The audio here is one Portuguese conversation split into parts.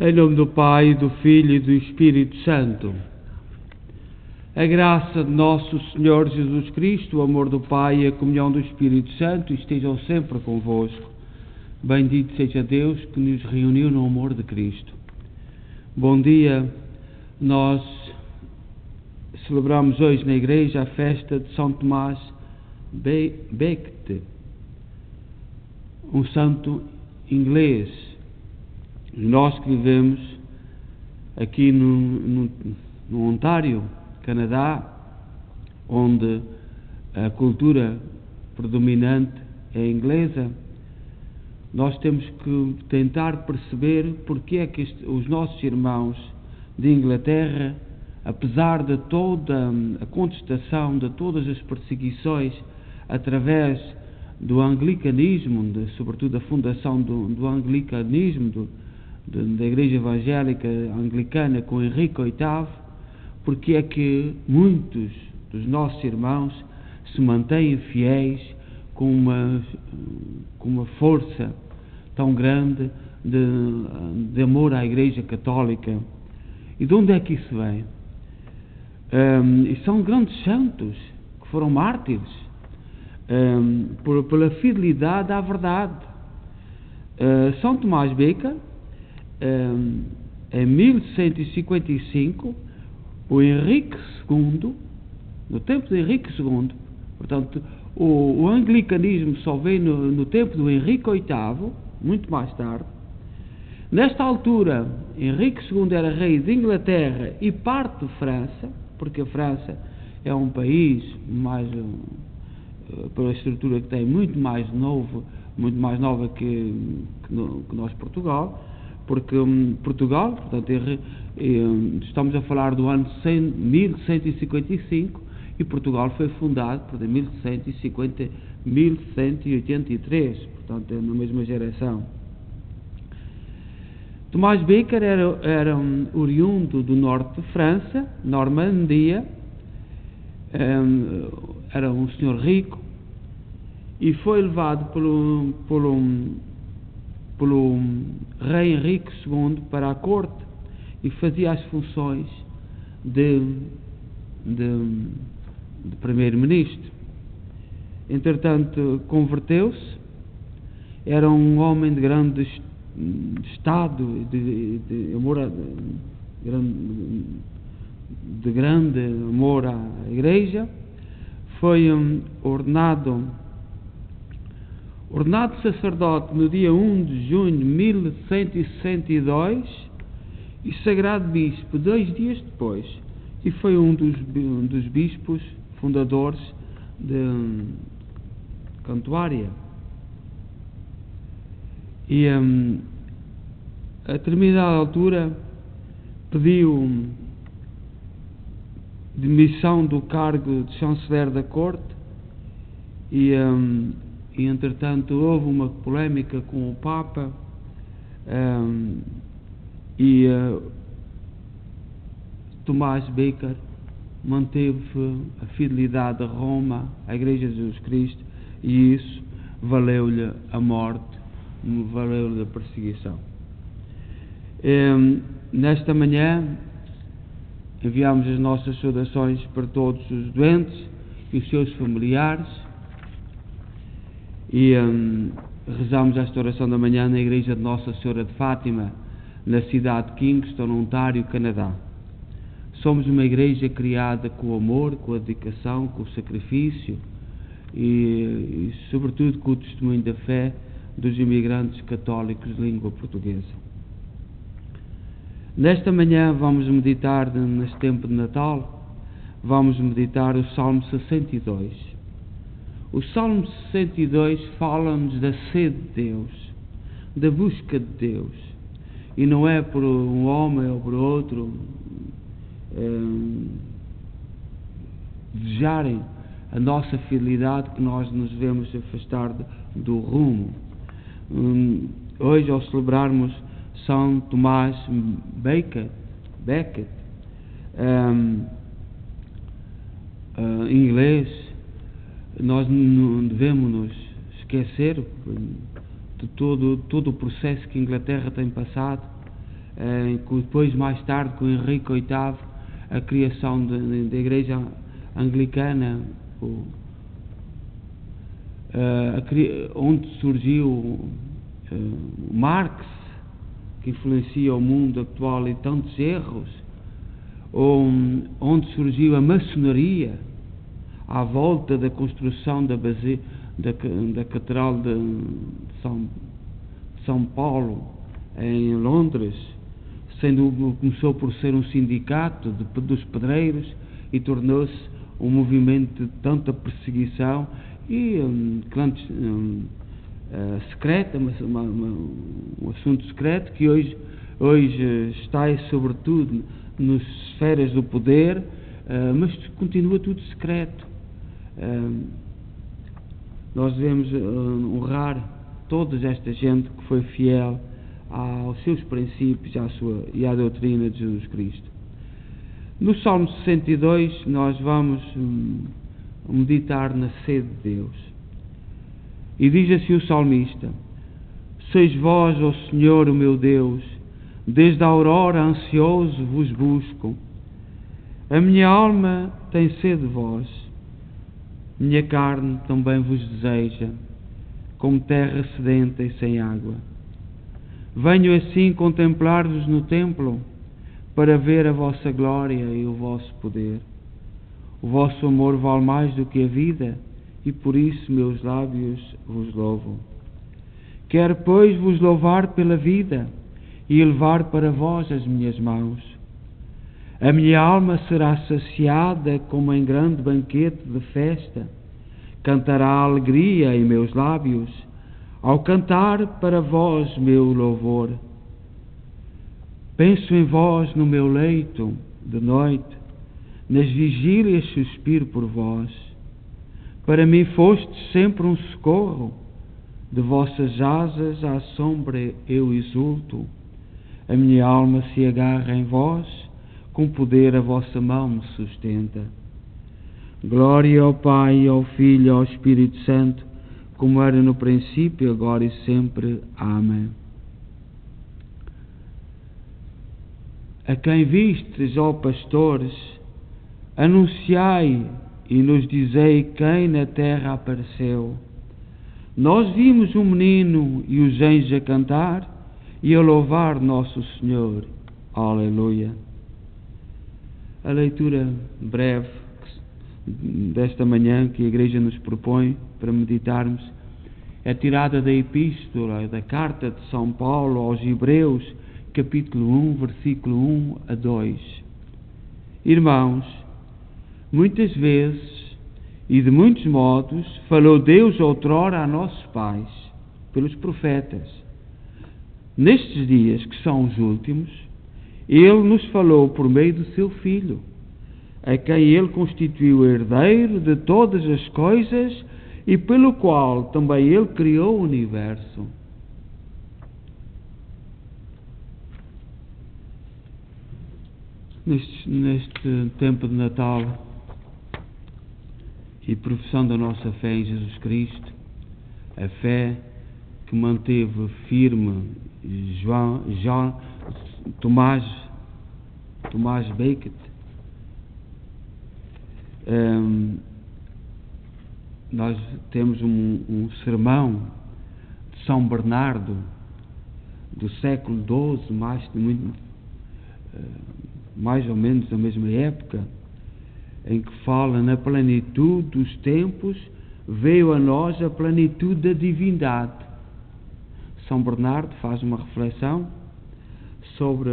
Em nome do Pai, do Filho e do Espírito Santo. A graça de nosso Senhor Jesus Cristo, o amor do Pai e a comunhão do Espírito Santo estejam sempre convosco. Bendito seja Deus que nos reuniu no amor de Cristo. Bom dia. Nós celebramos hoje na igreja a festa de São Tomás Becket, um santo inglês. Nós que vivemos aqui no Ontário, Canadá, onde a cultura predominante é inglesa, nós temos que tentar perceber porque é que os nossos irmãos de Inglaterra, apesar de toda a contestação, de todas as perseguições através do anglicanismo, sobretudo a fundação do anglicanismo, da Igreja Evangélica Anglicana com Henrique VIII, porque é que muitos dos nossos irmãos se mantêm fiéis com uma força tão grande de amor à Igreja Católica. E de onde é que isso vem? E são grandes santos que foram mártires pela fidelidade à verdade. São Tomás Becket, em 1155, o Henrique II, no tempo de Henrique II, portanto, o anglicanismo só veio no tempo do Henrique VIII, muito mais tarde. Nesta altura, Henrique II era rei de Inglaterra e parte de França, porque a França é um país mais, pela estrutura que tem, muito mais nova que nós, Portugal, porque Portugal, portanto, estamos a falar do ano 1155 e Portugal foi fundado em 1183, portanto, é na mesma geração. Tomás Becket era oriundo do norte de França, Normandia, era um senhor rico e foi levado pelo rei Henrique II para a corte e fazia as funções de primeiro-ministro. Entretanto, converteu-se, era um homem de grande estado, de grande amor à Igreja. Foi ordenado sacerdote no dia 1 de junho de 1162 e sagrado bispo 2 dias depois, e foi um dos bispos fundadores de Cantuária. E a determinada altura pediu demissão do cargo de chanceler da corte e entretanto houve uma polémica com o Papa e Tomás Becket manteve a fidelidade a Roma, à Igreja de Jesus Cristo, e isso valeu-lhe a morte, valeu-lhe a perseguição. Nesta manhã enviamos as nossas saudações para todos os doentes e os seus familiares e rezamos esta oração da manhã na Igreja de Nossa Senhora de Fátima, na cidade de Kingston, Ontário, Canadá. Somos uma igreja criada com o amor, com a dedicação, com o sacrifício e sobretudo com o testemunho da fé dos imigrantes católicos de língua portuguesa. Nesta manhã vamos meditar, neste tempo de Natal, vamos meditar o Salmo 62. O Salmo 62 fala-nos da sede de Deus, da busca de Deus, e não é por um homem ou por outro desejarem a nossa fidelidade que nós nos devemos afastar do rumo. Hoje, ao celebrarmos São Tomás Becket, inglês, nós não devemos nos esquecer de todo o processo que a Inglaterra tem passado depois mais tarde com Henrique VIII, a criação da Igreja Anglicana, onde surgiu Marx, que influencia o mundo atual em tantos erros, onde surgiu a maçonaria à volta da construção da Catedral de São Paulo em Londres, começou por ser um sindicato dos pedreiros e tornou-se um movimento de tanta perseguição e secreta, um assunto secreto que hoje está sobretudo nas esferas do poder, mas continua tudo secreto. Nós devemos honrar toda esta gente que foi fiel aos seus princípios e à doutrina de Jesus Cristo. No Salmo 62 nós vamos meditar na sede de Deus. E diz assim o salmista: sois vós, ó Senhor, o meu Deus, desde a aurora ansioso vos busco. A minha alma tem sede de vós, minha carne também vos deseja, como terra sedenta e sem água. Venho assim contemplar-vos no templo, para ver a vossa glória e o vosso poder. O vosso amor vale mais do que a vida, e por isso meus lábios vos louvam. Quero, pois, vos louvar pela vida e elevar para vós as minhas mãos. A minha alma será saciada como em grande banquete de festa. Cantará a alegria em meus lábios, ao cantar para vós meu louvor. Penso em vós no meu leito de noite, nas vigílias suspiro por vós. Para mim fostes sempre um socorro, de vossas asas à sombra eu exulto. A minha alma se agarra em vós, com poder a vossa mão me sustenta. Glória ao Pai, ao Filho e ao Espírito Santo, como era no princípio, agora e sempre. Amém. A quem vistes, ó pastores, anunciai e nos dizei quem na terra apareceu. Nós vimos um menino e os anjos a cantar e a louvar nosso Senhor. Aleluia. A leitura breve desta manhã que a Igreja nos propõe para meditarmos é tirada da Epístola, da Carta de São Paulo aos Hebreus, capítulo 1, versículo 1 a 2. Irmãos, muitas vezes e de muitos modos falou Deus outrora a nossos pais, pelos profetas. Nestes dias, que são os últimos, Ele nos falou por meio do seu Filho, a quem Ele constituiu herdeiro de todas as coisas e pelo qual também Ele criou o universo. Neste tempo de Natal e profissão da nossa fé em Jesus Cristo, a fé que manteve firme Tomás Becket, nós temos um sermão de São Bernardo do século XII, mais ou menos da mesma época, em que fala na plenitude dos tempos, veio a nós a plenitude da divindade. São Bernardo faz uma reflexão sobre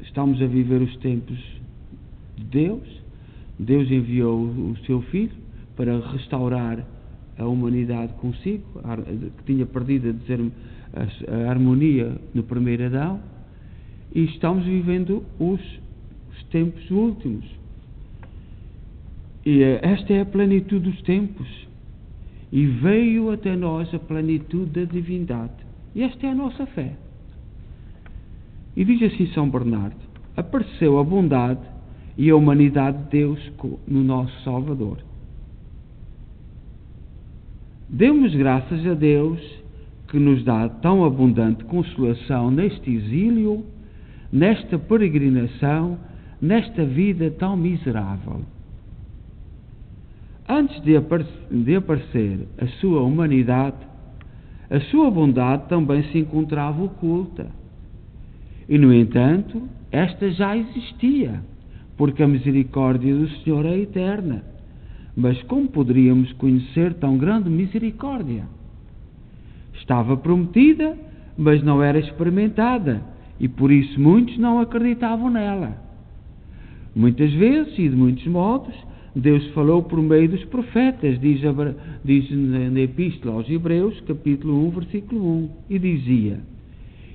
estamos a viver os tempos de Deus. Deus enviou o seu Filho para restaurar a humanidade consigo, que tinha perdido a harmonia no primeiro Adão, e estamos vivendo os tempos últimos. E esta é a plenitude dos tempos. E veio até nós a plenitude da divindade. E esta é a nossa fé. E diz assim São Bernardo: apareceu a bondade e a humanidade de Deus no nosso Salvador. Demos graças a Deus que nos dá tão abundante consolação neste exílio nesta peregrinação, nesta vida tão miserável. Antes de aparecer a sua humanidade, a sua bondade também se encontrava oculta. E, no entanto, esta já existia, porque a misericórdia do Senhor é eterna. Mas como poderíamos conhecer tão grande misericórdia? Estava prometida, mas não era experimentada, e por isso muitos não acreditavam nela. Muitas vezes e de muitos modos, Deus falou por meio dos profetas, diz na Epístola aos Hebreus, capítulo 1, versículo 1, e dizia: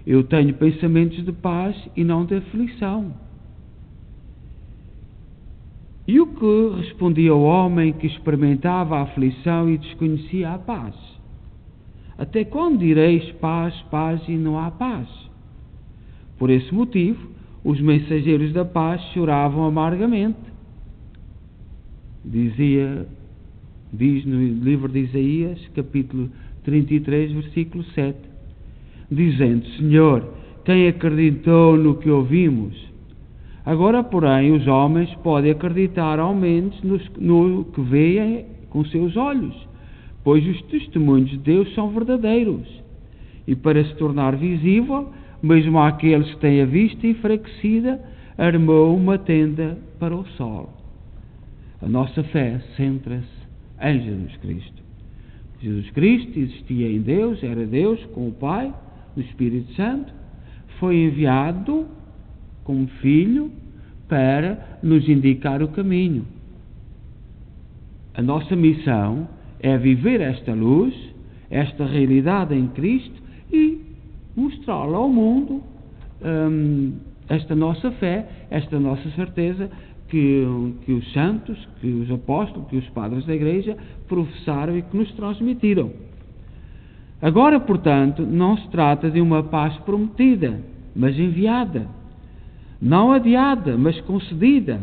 eu tenho pensamentos de paz e não de aflição. E o que respondia o homem que experimentava a aflição e desconhecia a paz? Até quando direis paz, paz e não há paz? Por esse motivo, os mensageiros da paz choravam amargamente. Diz no livro de Isaías, capítulo 33, versículo 7, dizendo: Senhor, quem acreditou no que ouvimos? Agora, porém, os homens podem acreditar ao menos no que veem com seus olhos, pois os testemunhos de Deus são verdadeiros. E para se tornar visível, mesmo àqueles que têm a vista enfraquecida, armou uma tenda para o sol. A nossa fé centra-se em Jesus Cristo. Jesus Cristo existia em Deus, era Deus com o Pai, no Espírito Santo, foi enviado como Filho para nos indicar o caminho. A nossa missão é viver esta luz, esta realidade em Cristo e mostrá-la ao mundo, esta nossa fé, esta nossa certeza que os santos, que os apóstolos, que os padres da Igreja professaram e que nos transmitiram. Agora, portanto, não se trata de uma paz prometida, mas enviada. Não adiada, mas concedida.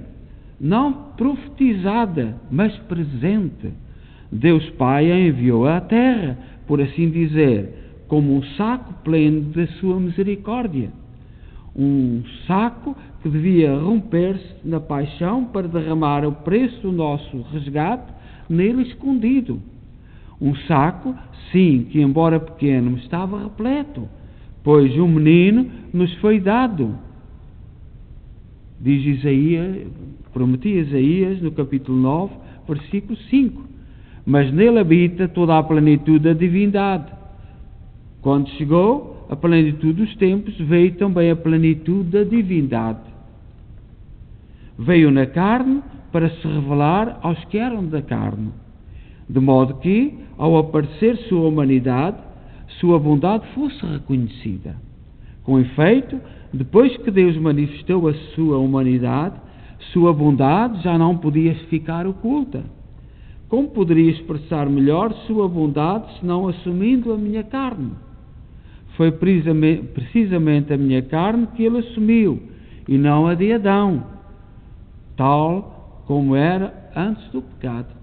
Não profetizada, mas presente. Deus Pai a enviou à terra, por assim dizer, como um saco pleno da sua misericórdia. Um saco que devia romper-se na paixão para derramar o preço do nosso resgate nele escondido. Um saco, sim, que embora pequeno, estava repleto, pois um menino nos foi dado. Diz Isaías, prometia Isaías no capítulo 9, versículo 5. Mas nele habita toda a plenitude da divindade. Quando chegou a plenitude dos tempos, veio também a plenitude da divindade. Veio na carne para se revelar aos que eram da carne, de modo que, ao aparecer sua humanidade, sua bondade fosse reconhecida. Com efeito, depois que Deus manifestou a sua humanidade, sua bondade já não podia ficar oculta. Como poderia expressar melhor sua bondade senão assumindo a minha carne? Foi precisamente a minha carne que ele assumiu, e não a de Adão, tal como era antes do pecado.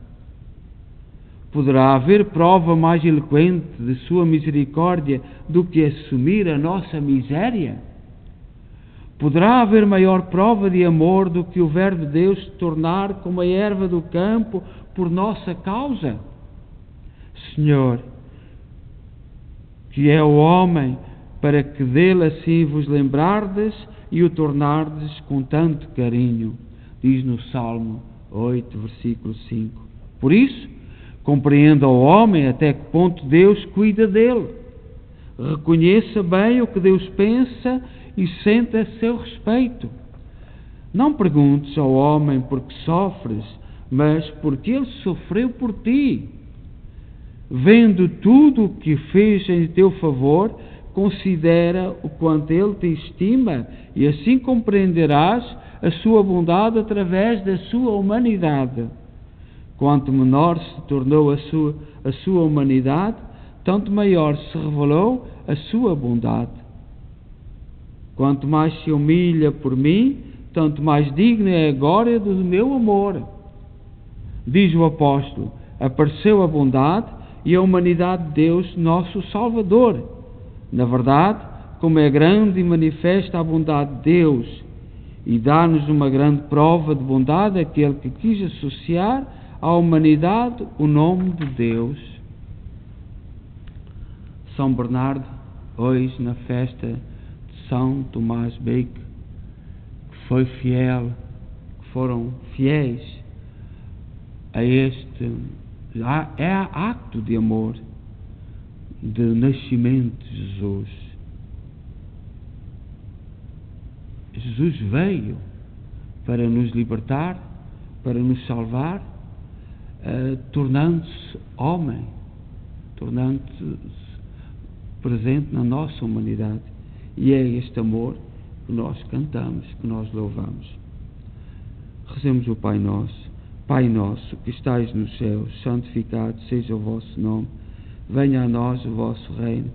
Poderá haver prova mais eloquente de sua misericórdia do que assumir a nossa miséria? Poderá haver maior prova de amor do que o Verbo de Deus se tornar como a erva do campo por nossa causa? Senhor, que é o homem, para que dele assim vos lembrardes e o tornardes com tanto carinho, diz no Salmo 8, versículo 5. Por isso, compreenda o homem até que ponto Deus cuida dele. Reconheça bem o que Deus pensa e sente a seu respeito. Não perguntes ao homem por que sofres, mas porque ele sofreu por ti. Vendo tudo o que fez em teu favor, considera o quanto ele te estima e assim compreenderás a sua bondade através da sua humanidade. Quanto menor se tornou a sua humanidade, tanto maior se revelou a sua bondade. Quanto mais se humilha por mim, tanto mais digna é a glória do meu amor. Diz o apóstolo: apareceu a bondade e a humanidade de Deus, nosso Salvador. Na verdade, como é grande e manifesta a bondade de Deus, e dá-nos uma grande prova de bondade aquele que quis associar à humanidade o nome de Deus. São Bernardo, hoje na festa de São Tomás Beque, que foi fiel, que foram fiéis a este acto de amor, de nascimento de Jesus. Jesus veio para nos libertar, para nos salvar, tornando-se homem, tornando-se presente na nossa humanidade. E é este amor que nós cantamos, que nós louvamos. Rezemos o Pai Nosso. Pai nosso, que estais nos céus, santificado seja o vosso nome. Venha a nós o vosso reino.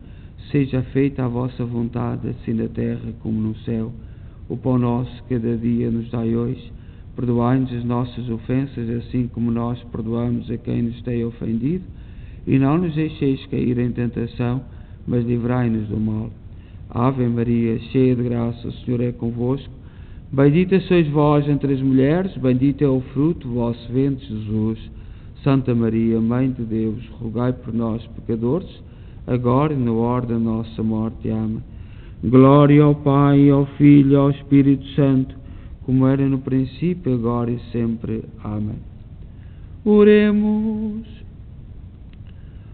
Seja feita a vossa vontade, assim na terra como no céu. O pão nosso cada dia nos dai hoje. Perdoai-nos as nossas ofensas, assim como nós perdoamos a quem nos tem ofendido. E não nos deixeis cair em tentação, mas livrai-nos do mal. Ave Maria, cheia de graça, o Senhor é convosco. Bendita sois vós entre as mulheres, bendito é o fruto do vosso ventre, Jesus. Santa Maria, Mãe de Deus, rogai por nós, pecadores, agora e na hora da nossa morte. Amém. Glória ao Pai, ao Filho e ao Espírito Santo, como era no princípio, agora e sempre. Amém. Oremos.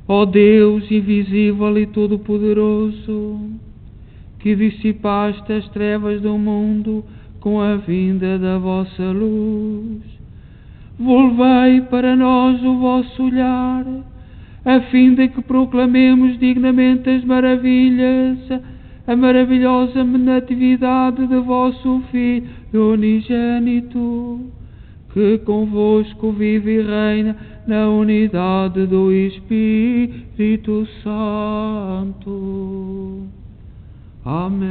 Ó Deus invisível e todo-poderoso, que dissipaste as trevas do mundo com a vinda da vossa luz, volvei para nós o vosso olhar, a fim de que proclamemos dignamente as maravilhas, a maravilhosa natividade de vosso Filho unigênito, que convosco vive e reina na unidade do Espírito Santo. Amém.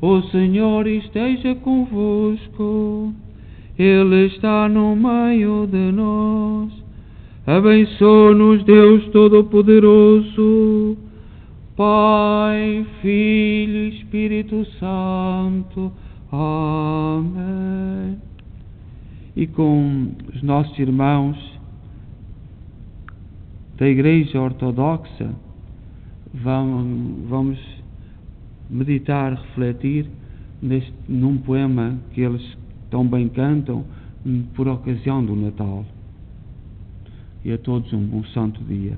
O Senhor esteja convosco, Ele está no meio de nós. Abençoe-nos Deus Todo-Poderoso, Pai, Filho e Espírito Santo. Amém. E com os nossos irmãos da Igreja Ortodoxa, vamos meditar, refletir num poema que eles tão bem cantam por ocasião do Natal. E a todos um bom santo dia.